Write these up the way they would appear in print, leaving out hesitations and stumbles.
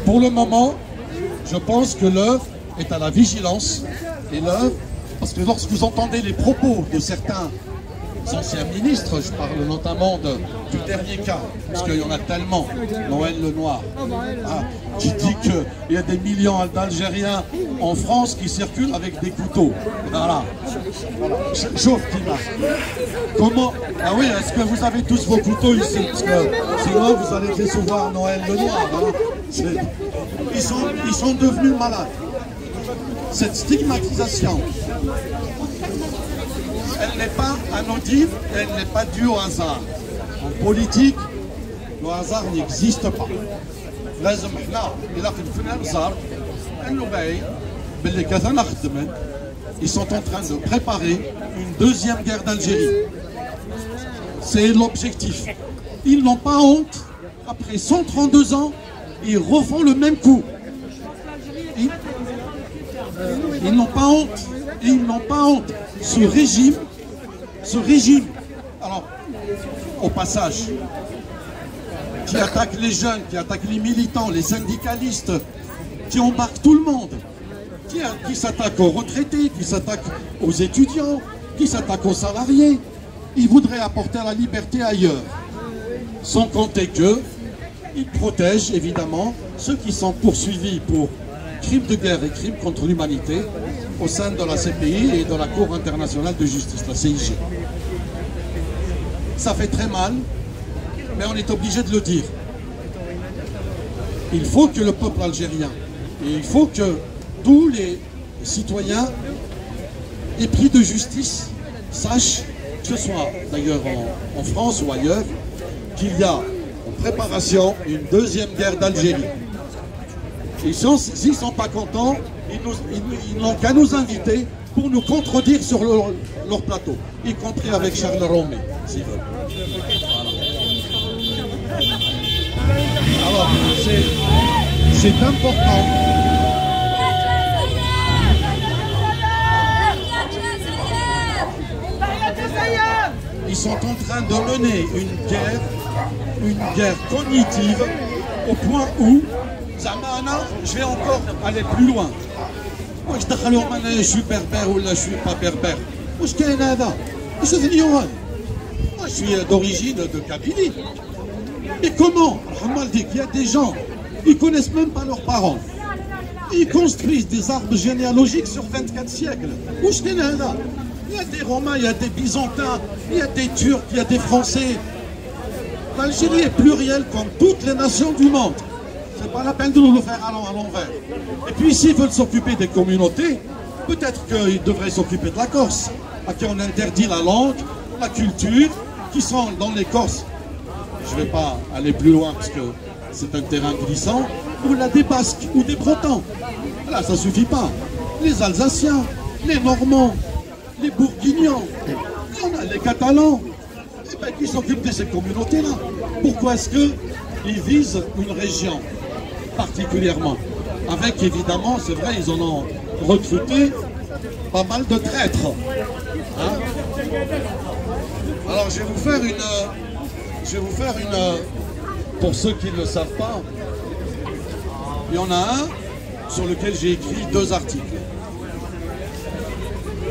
Pour le moment, je pense que l'œuvre est à la vigilance. Et l'œuvre, parce que lorsque vous entendez les propos de certains anciens ministres, je parle notamment du dernier cas, parce qu'il y en a tellement, Noël Lenoir, qui dit qu'il y a des millions d'Algériens en France qui circulent avec des couteaux. Voilà. Chauffe qui marche. Comment? Ah oui, est-ce que vous avez tous vos couteaux ici? Parce que sinon vous allez recevoir Noël Lenoir. Hein. Ils sont devenus malades. Cette stigmatisation, elle n'est pas anodine, elle n'est pas due au hasard. En politique, le hasard n'existe pas. Ils sont en train de préparer une deuxième guerre d'Algérie. C'est l'objectif. Ils n'ont pas honte. Après 132 ans, ils refont le même coup. Ils n'ont pas honte. Ils n'ont pas honte. Ce régime, alors, au passage, qui attaque les jeunes, qui attaque les militants, les syndicalistes, qui embarque tout le monde, qui s'attaque aux retraités, qui s'attaque aux étudiants, qui s'attaque aux salariés. Ils voudraient apporter la liberté ailleurs. Sans compter qu'ils protègent évidemment ceux qui sont poursuivis pour crimes de guerre et crimes contre l'humanité au sein de la CPI et de la Cour internationale de justice, la CIG. Ça fait très mal, mais on est obligé de le dire. Il faut que le peuple algérien, et il faut que tous les citoyens épris de justice sachent, que ce soit d'ailleurs en France ou ailleurs, qu'il y a en préparation une deuxième guerre d'Algérie. Et s'ils ne sont pas contents, ils n'ont qu'à nous inviter pour nous contredire sur leur plateau, y compris avec Charles Romé, s'ils veulent. Voilà. Alors, c'est important. Ils sont en train de mener une guerre cognitive au point où je vais encore aller plus loin. Moi je suis berbère ou là je suis pas berbère. Moi je suis d'origine de Kabylie. Mais comment? Il y a des gens, ils connaissent même pas leurs parents. Ils construisent des arbres généalogiques sur 24 siècles. Il y a des Romains, il y a des Byzantins, il y a des Turcs, il y a des Français. L'Algérie est plurielle comme toutes les nations du monde. C'est pas la peine de nous le faire à l'envers. Et puis s'ils veulent s'occuper des communautés, peut-être qu'ils devraient s'occuper de la Corse, à qui on interdit la langue, la culture, qui sont dans les Corses. Je ne vais pas aller plus loin parce que c'est un terrain glissant, ou là des Basques, ou des Bretons. Là, ça ne suffit pas. Les Alsaciens, les Normands, les Bourguignons, les Catalans, qui s'occupent de ces communautés-là. Pourquoi est-ce qu'ils visent une région particulièrement? Avec évidemment, c'est vrai, ils en ont recruté pas mal de traîtres. Hein? Alors je vais vous faire une, pour ceux qui ne le savent pas, il y en a un sur lequel j'ai écrit 2 articles,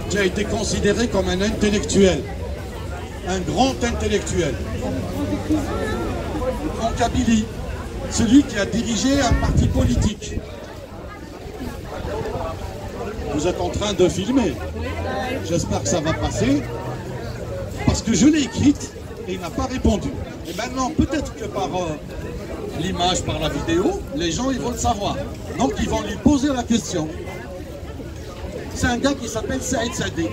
qui a été considéré comme un intellectuel, un grand intellectuel, en Kabylie, celui qui a dirigé un parti politique. Vous êtes en train de filmer, j'espère que ça va passer, parce que je l'ai écrite et il n'a pas répondu. Et maintenant, peut-être que par l'image, par la vidéo, les gens ils vont le savoir. Donc ils vont lui poser la question. C'est un gars qui s'appelle Saïd Sadi.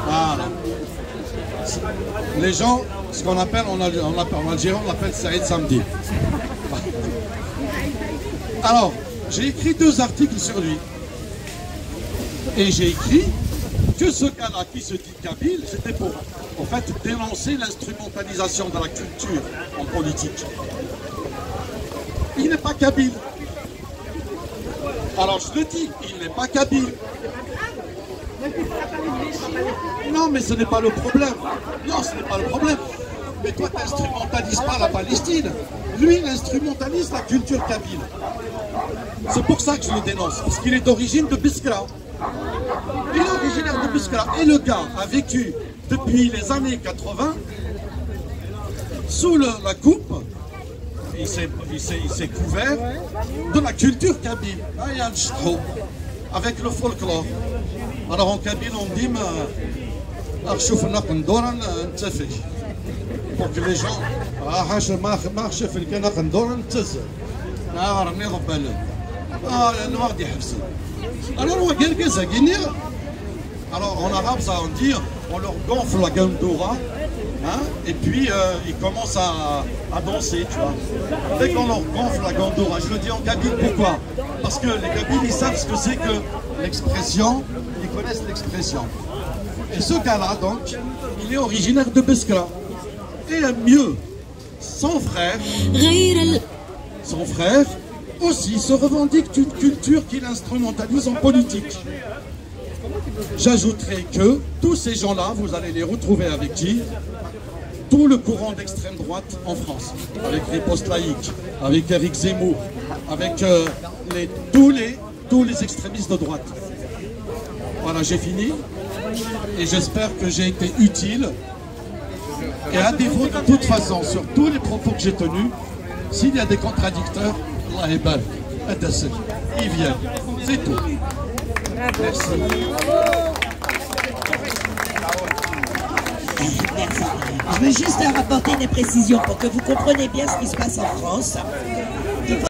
Voilà. Les gens, ce qu'on appelle en Algérie, on l'appelle Saïd Samdi. Alors, j'ai écrit 2 articles sur lui. Et j'ai écrit que ce gars-là qui se dit kabyle, c'était pour, en fait, dénoncer l'instrumentalisation de la culture en politique. Il n'est pas kabyle. Alors je le dis, il n'est pas kabyle. Non, mais ce n'est pas le problème. Non, ce n'est pas le problème. Mais toi, tu n'instrumentalises pas la Palestine. Lui, il instrumentalise la culture kabyle. C'est pour ça que je le dénonce, parce qu'il est d'origine de Biskra. Il est originaire de Biskra. Et le gars a vécu depuis les années 80 sous la coupe. Il s'est couvert de la culture kabyle. Avec le folklore. Alors en kabyle, on dit pour que les gens alors en arabe ça veut dire on leur gonfle la gandoura, hein, et puis ils commencent à danser, tu vois. Dès qu'on leur gonfle la gandoura, je le dis en kabyle, pourquoi? Parce que les kabyles ils savent ce que c'est que l'expression, ils connaissent l'expression. Et ce gars-là donc, il est originaire de Biskra. Et mieux, son frère aussi se revendique d'une culture qu'il instrumentalise en politique. J'ajouterai que tous ces gens-là, vous allez les retrouver avec qui? Tout le courant d'extrême droite en France, avec les post-laïcs, avec Éric Zemmour, avec tous les extrémistes de droite. Voilà, j'ai fini et j'espère que j'ai été utile. Et à défaut, de toute façon, sur tous les propos que j'ai tenus, s'il y a des contradicteurs, Allah est bal, ils viennent, c'est tout. Merci. Merci. Je veux juste apporter des précisions pour que vous compreniez bien ce qui se passe en France.